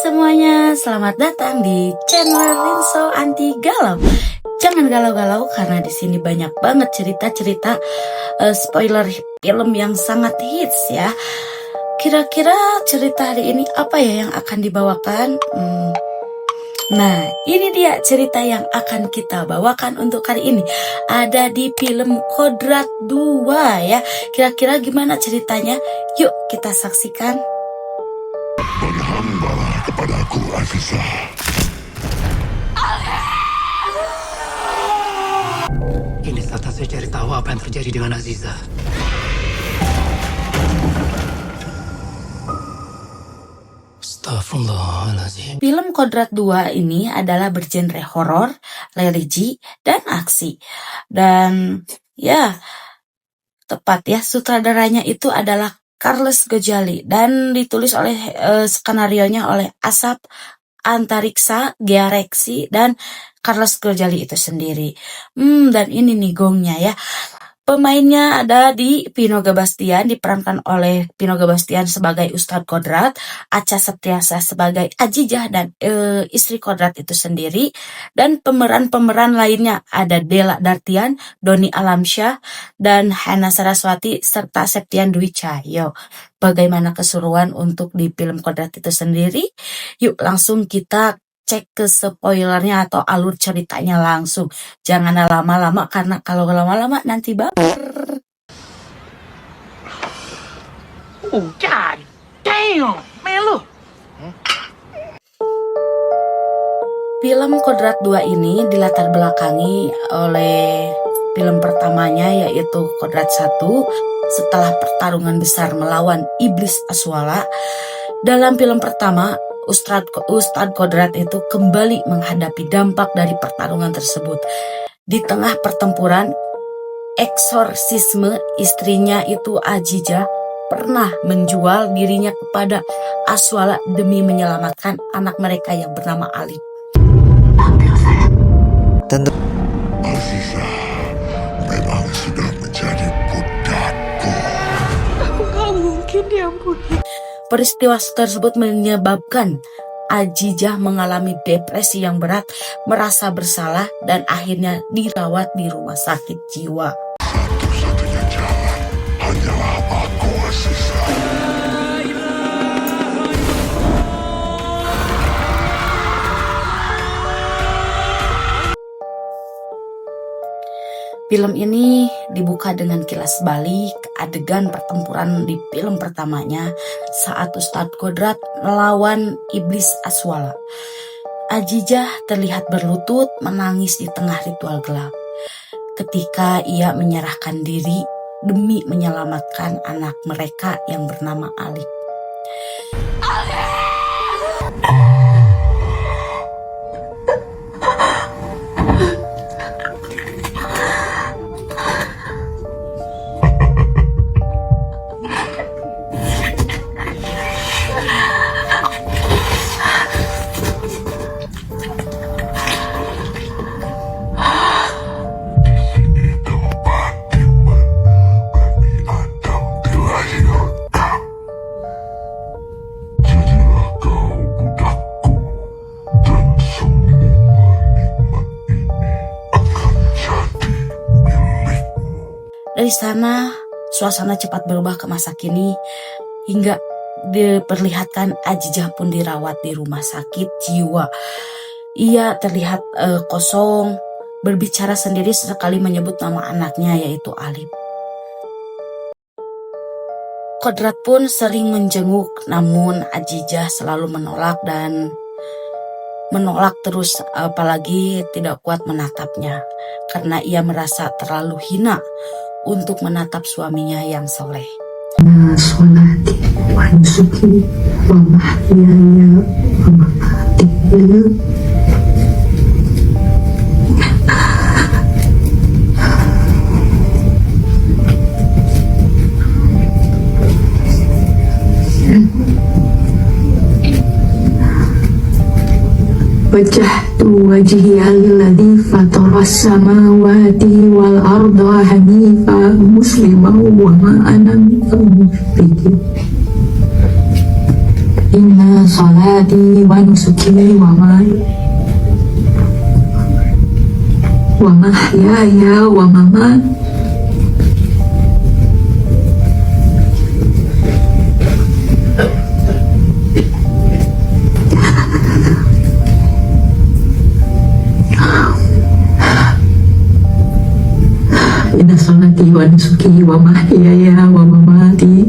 semuanya, selamat datang di channel Rinso Anti Galau. Jangan galau-galau karena di sini banyak banget cerita-cerita spoiler film yang sangat hits ya. Kira-kira cerita hari ini apa ya yang akan dibawakan? Nah, ini dia cerita yang akan kita bawakan untuk hari ini. Ada di film Kodrat 2 ya. Kira-kira gimana ceritanya? Yuk kita saksikan. Berhambalah kepadaku, Azizah. Ini saatnya saya cari tahu apa yang terjadi dengan Aziza. Astagfirullahaladzim. Film Kodrat 2 ini adalah bergenre horor, religi, dan aksi. Dan ya, tepat ya, sutradaranya itu adalah Carlos Gojali dan ditulis oleh skenarionya oleh Asap Antariksa, Giareksi, dan Carlos Gojali itu sendiri. Dan ini nih gongnya ya. Pemainnya ada di Pino Gabastian, diperankan oleh Pino Gabastian sebagai Ustadz Kodrat, Acha Septriasa sebagai Ajijah dan istri Kodrat itu sendiri, dan pemeran-pemeran lainnya ada Dela Dartian, Doni Alamsyah, dan Hana Saraswati serta Septian Dwi Cahyo. Bagaimana keseruan untuk di film Kodrat itu sendiri? Yuk langsung kita cek ke spoilernya atau alur ceritanya langsung. Jangan lama-lama karena kalau lama-lama nanti baper. Oh, God damn, man, look. Film Kodrat 2 ini dilatar belakangi oleh film pertamanya yaitu Kodrat 1 setelah pertarungan besar melawan Iblis Aswala. Dalam film pertama, Ustadz Kodrat itu kembali menghadapi dampak dari pertarungan tersebut. Di tengah pertempuran eksorsisme, istrinya itu Ajijah pernah menjual dirinya kepada Aswala demi menyelamatkan anak mereka yang bernama Alif. Azizah memang sudah menjadi budakku. Aku gak mungkin diampuni. Peristiwa tersebut menyebabkan Ajijah mengalami depresi yang berat, merasa bersalah, dan akhirnya dirawat di rumah sakit jiwa. Satu-satunya jalan hanyalah aku, Azizah. Film ini dibuka dengan kilas balik adegan pertempuran di film pertamanya saat Ustadz Kodrat melawan Iblis Aswala. Ajijah terlihat berlutut menangis di tengah ritual gelap ketika ia menyerahkan diri demi menyelamatkan anak mereka yang bernama Alif. Dari sana, suasana cepat berubah ke masa kini hingga diperlihatkan Ajijah pun dirawat di rumah sakit jiwa. Ia terlihat kosong, berbicara sendiri sesekali menyebut nama anaknya yaitu Alif. Kodrat pun sering menjenguk, namun Ajijah selalu menolak terus, apalagi tidak kuat menatapnya karena ia merasa terlalu hina untuk menatap suaminya yang soleh. Sholati wa nusuki wa mahyaya wa mamati Wajjahtu wajhiya lilladzi fataras samawati wal arda hanifa musliman wa ma ana minal musyrikin. Inna salati wa nusuki wa mahyaya wa mamati inna salati wa nusuki wa mahyaya wa mamati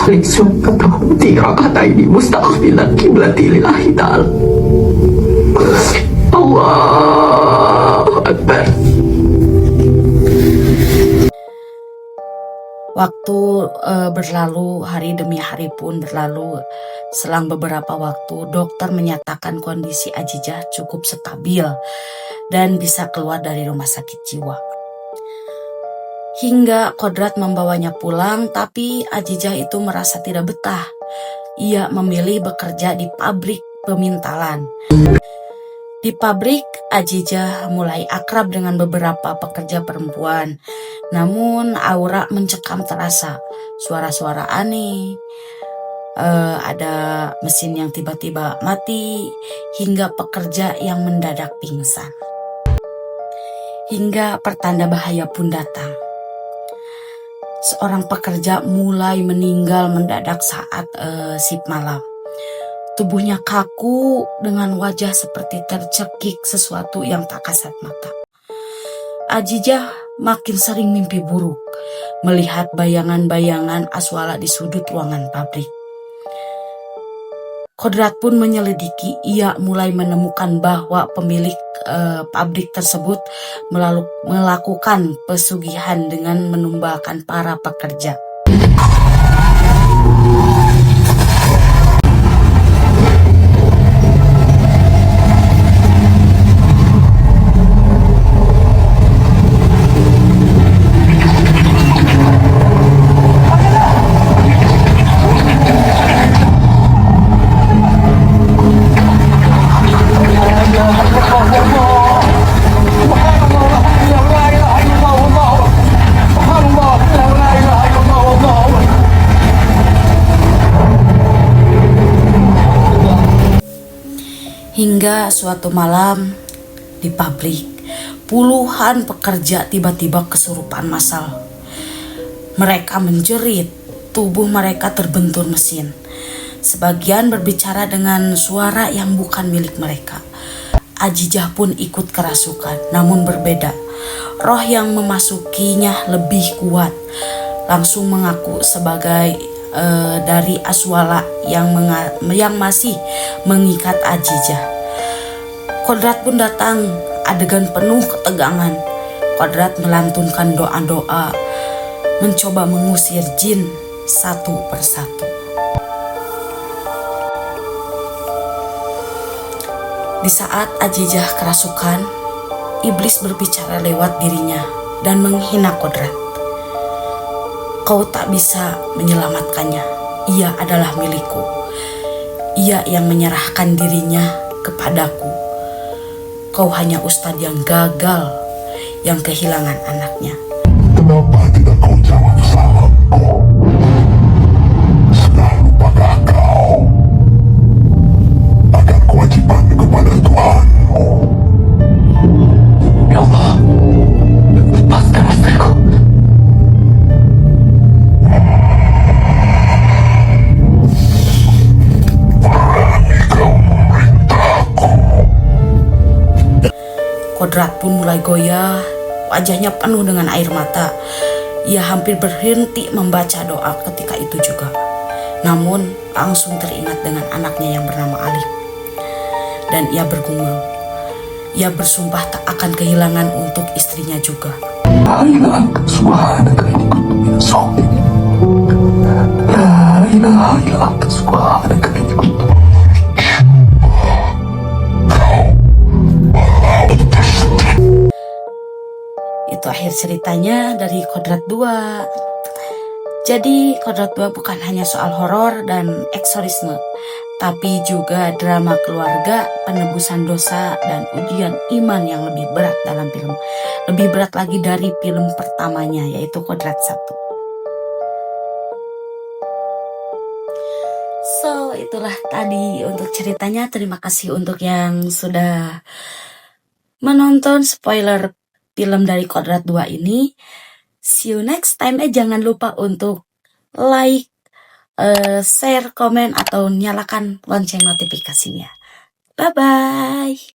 Saliksyon katahum tirakataini mustaqbilan kiblati lillahi ta'ala. Allahu Akbar. Waktu berlalu, hari demi hari pun berlalu. Selang beberapa waktu, dokter menyatakan kondisi Ajijah cukup stabil dan bisa keluar dari rumah sakit jiwa. Hingga Kodrat membawanya pulang, tapi Ajijah itu merasa tidak betah. Ia memilih bekerja di pabrik pemintalan. Di pabrik, Ajijah mulai akrab dengan beberapa pekerja perempuan. Namun aura mencekam terasa, suara-suara aneh, ada mesin yang tiba-tiba mati, hingga pekerja yang mendadak pingsan. Hingga pertanda bahaya pun datang. Seorang pekerja mulai meninggal mendadak saat shift malam. Tubuhnya kaku dengan wajah seperti tercekik sesuatu yang tak kasat mata. Ajijah makin sering mimpi buruk, melihat bayangan-bayangan Aswala di sudut ruangan pabrik. Kodrat pun menyelidiki, ia mulai menemukan bahwa pemilik pabrik tersebut melakukan pesugihan dengan menumbalkan para pekerja. Hingga suatu malam di pabrik, puluhan pekerja tiba-tiba kesurupan massal. Mereka menjerit, tubuh mereka terbentur mesin. Sebagian berbicara dengan suara yang bukan milik mereka. Ajijah pun ikut kerasukan, namun berbeda. Roh yang memasukinya lebih kuat, langsung mengaku sebagai dari Aswala yang masih mengikat Ajijah. Kodrat pun datang, adegan penuh ketegangan. Kodrat melantunkan doa-doa, mencoba mengusir jin satu persatu. Di saat Ajijah kerasukan, iblis berbicara lewat dirinya dan menghina Kodrat. Kau tak bisa menyelamatkannya. Ia adalah milikku. Ia yang menyerahkan dirinya kepadaku. Kau hanya ustadz yang gagal, yang kehilangan anaknya. Kenapa tidak kau jawab salamku? Sudah lupakah kau akan kewajiban kepada Tuhanmu? Ya Allah, lepaskan istriku. Kodrat pun mulai goyah, wajahnya penuh dengan air mata. Ia hampir berhenti membaca doa ketika itu juga. Namun langsung teringat dengan anaknya yang bernama Alif. Dan ia bergumam. Ia bersumpah tak akan kehilangan untuk istrinya juga. La ilaha subhanaka inni kuntu minas sholimin. La ilaha illa anta subhanaka inni kuntu. Itu akhir ceritanya dari Kodrat 2. Jadi Kodrat 2 bukan hanya soal horor dan eksorisme, tapi juga drama keluarga, penebusan dosa, dan ujian iman yang lebih berat dalam film. Lebih berat lagi dari film pertamanya, yaitu Kodrat 1. So, itulah tadi untuk ceritanya. Terima kasih untuk yang sudah menonton spoiler film dari Kodrat 2 ini. See you next time. Jangan lupa untuk like, share, komen, atau nyalakan lonceng notifikasinya. Bye-bye.